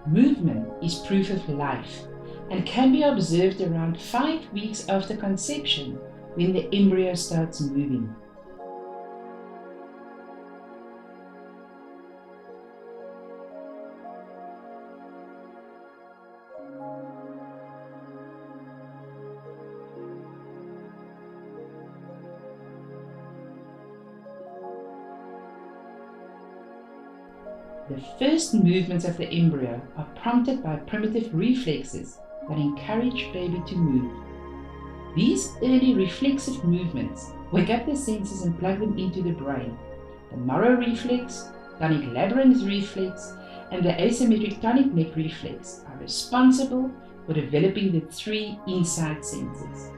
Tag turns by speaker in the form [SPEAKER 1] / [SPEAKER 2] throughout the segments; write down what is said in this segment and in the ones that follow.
[SPEAKER 1] Movement is proof of life and can be observed around 5 weeks after conception when the embryo starts moving. The first movements of the embryo are prompted by primitive reflexes that encourage baby to move. These early reflexive movements wake up the senses and plug them into the brain. The Morrow reflex, tonic labyrinth reflex, and the asymmetric tonic neck reflex are responsible for developing the 3 inside senses: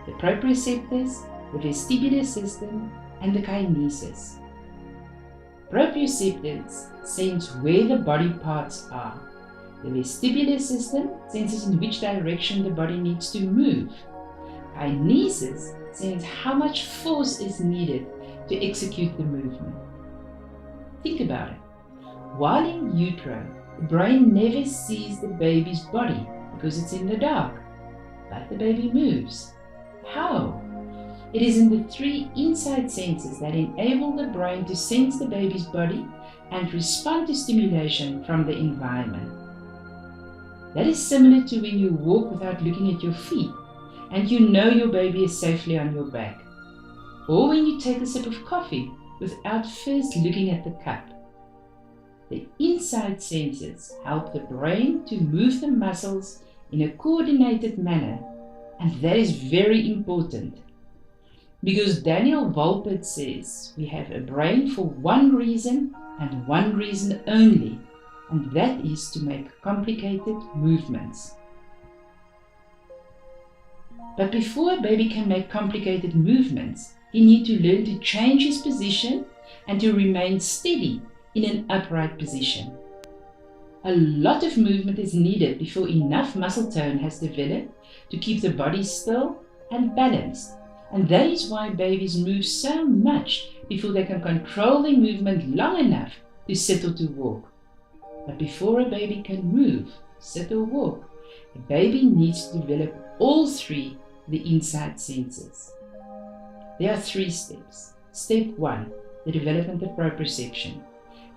[SPEAKER 1] the proprioceptors, the vestibular system, and the kinesis. Proprioceptors sense where the body parts are. The vestibular system senses in which direction the body needs to move. Kinesis senses how much force is needed to execute the movement. Think about it. While in utero, the brain never sees the baby's body because it's in the dark, but the baby moves. How? It is in the 3 inside senses that enable the brain to sense the baby's body and respond to stimulation from the environment. That is similar to when you walk without looking at your feet and you know your baby is safely on your back, or when you take a sip of coffee without first looking at the cup. The inside senses help the brain to move the muscles in a coordinated manner, and that is very important. Because Daniel Volpert says we have a brain for one reason and one reason only, and that is to make complicated movements. But before a baby can make complicated movements, he needs to learn to change his position and to remain steady in an upright position. A lot of movement is needed before enough muscle tone has developed to keep the body still and balanced. And that is why babies move so much before they can control their movement long enough to sit or to walk. But before a baby can move, sit or walk, a baby needs to develop all 3 the inside senses. There are 3 steps. Step 1, the development of proprioception.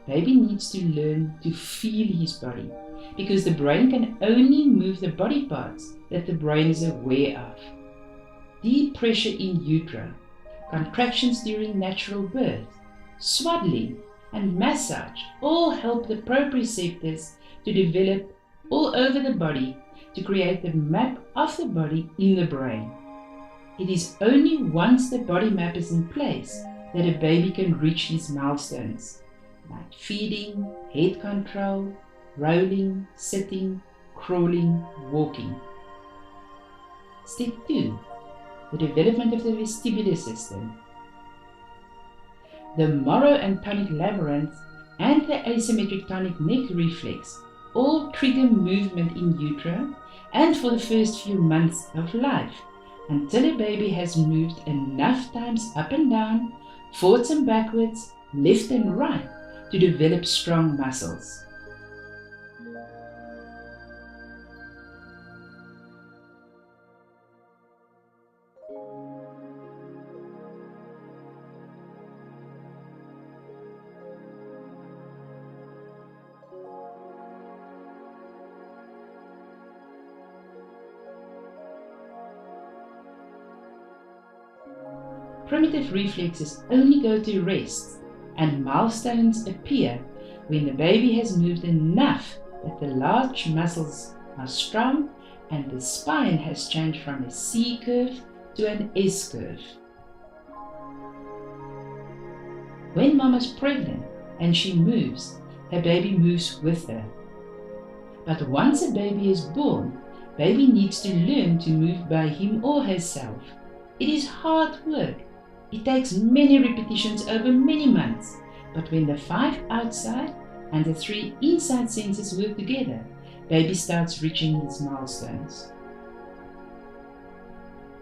[SPEAKER 1] Baby needs to learn to feel his body because the brain can only move the body parts that the brain is aware of. Deep pressure in utero, contractions during natural birth, swaddling, and massage all help the proprioceptors to develop all over the body to create the map of the body in the brain. It is only once the body map is in place that a baby can reach these milestones, like feeding, head control, rolling, sitting, crawling, walking. Step 2. The development of the vestibular system. The Morrow and tonic labyrinth and the asymmetric tonic neck reflex all trigger movement in utero and for the first few months of life until a baby has moved enough times up and down, forwards and backwards, left and right to develop strong muscles. Primitive reflexes only go to rest, and milestones appear when the baby has moved enough that the large muscles are strong and the spine has changed from a C curve to an S curve. When mom is pregnant and she moves, her baby moves with her. But once a baby is born, baby needs to learn to move by him or herself. It is hard work. It takes many repetitions over many months, but when the 5 outside and the 3 inside senses work together, baby starts reaching these milestones.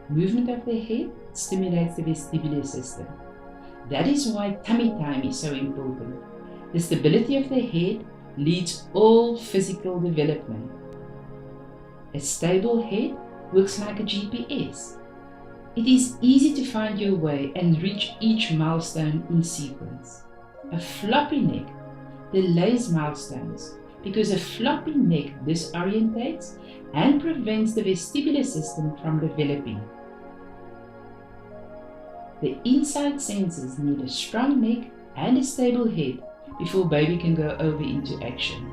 [SPEAKER 1] Movement of the head stimulates the vestibular system. That is why tummy time is so important. The stability of the head leads all physical development. A stable head works like a GPS. It is easy to find your way and reach each milestone in sequence. A floppy neck delays milestones because a floppy neck disorientates and prevents the vestibular system from developing. The inside senses need a strong neck and a stable head before baby can go over into action.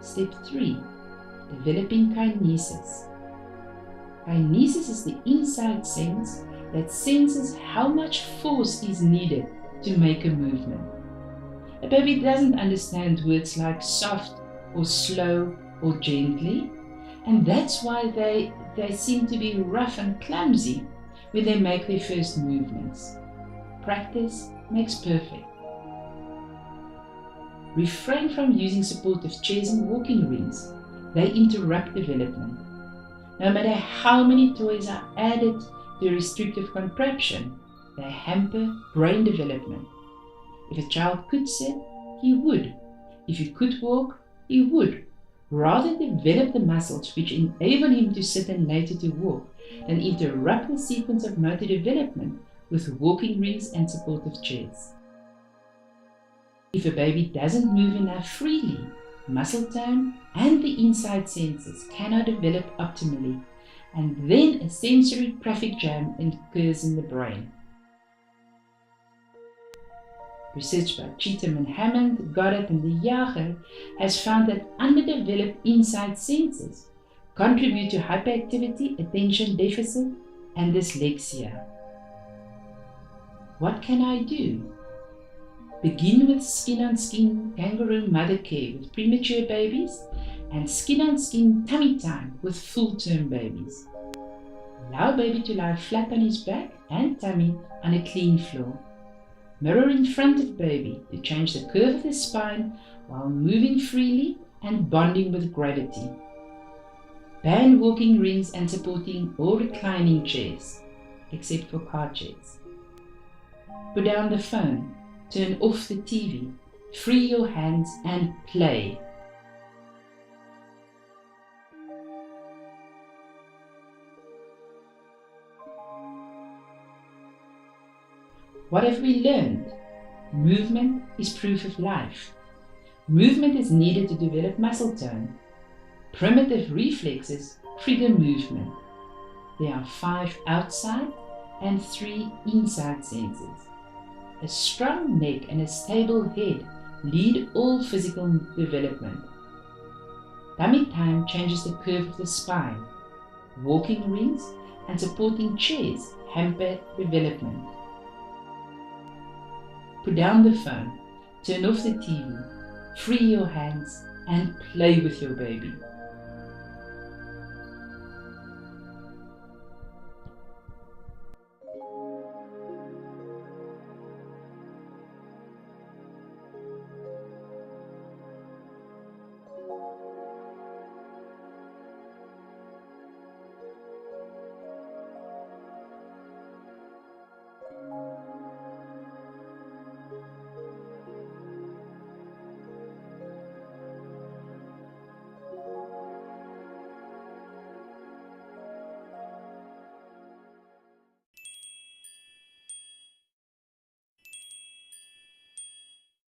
[SPEAKER 1] Step 3. Developing kinesis. Kinesis is the inside sense that senses how much force is needed to make a movement. A baby doesn't understand words like soft or slow or gently, and that's why they seem to be rough and clumsy when they make their first movements. Practice makes perfect. Refrain from using supportive chairs and walking rings. They interrupt development. No matter how many toys are added to a restrictive contraption, they hamper brain development. If a child could sit, he would. If he could walk, he would. Rather develop the muscles which enable him to sit and later to walk than interrupt the sequence of motor development with walking rings and supportive chairs. If a baby doesn't move enough freely, muscle tone and the inside senses cannot develop optimally, and then a sensory traffic jam occurs in the brain. Research by Cheatham and Hammond, Goddard and de Jager has found that underdeveloped inside senses contribute to hyperactivity, attention deficit, and dyslexia. What can I do? Begin with skin-on-skin kangaroo mother care with premature babies and skin-on-skin tummy time with full-term babies. Allow baby to lie flat on his back and tummy on a clean floor. Mirror in front of baby to change the curve of the spine while moving freely and bonding with gravity. Ban walking rings and supporting or reclining chairs, except for car chairs. Put down the phone. Turn off the TV, free your hands and play. What have we learned? Movement is proof of life. Movement is needed to develop muscle tone. Primitive reflexes trigger movement. There are 5 outside and 3 inside senses. A strong neck and a stable head lead all physical development. Tummy time changes the curve of the spine. Walking rings and supporting chairs hamper development. Put down the phone, turn off the TV, free your hands and play with your baby.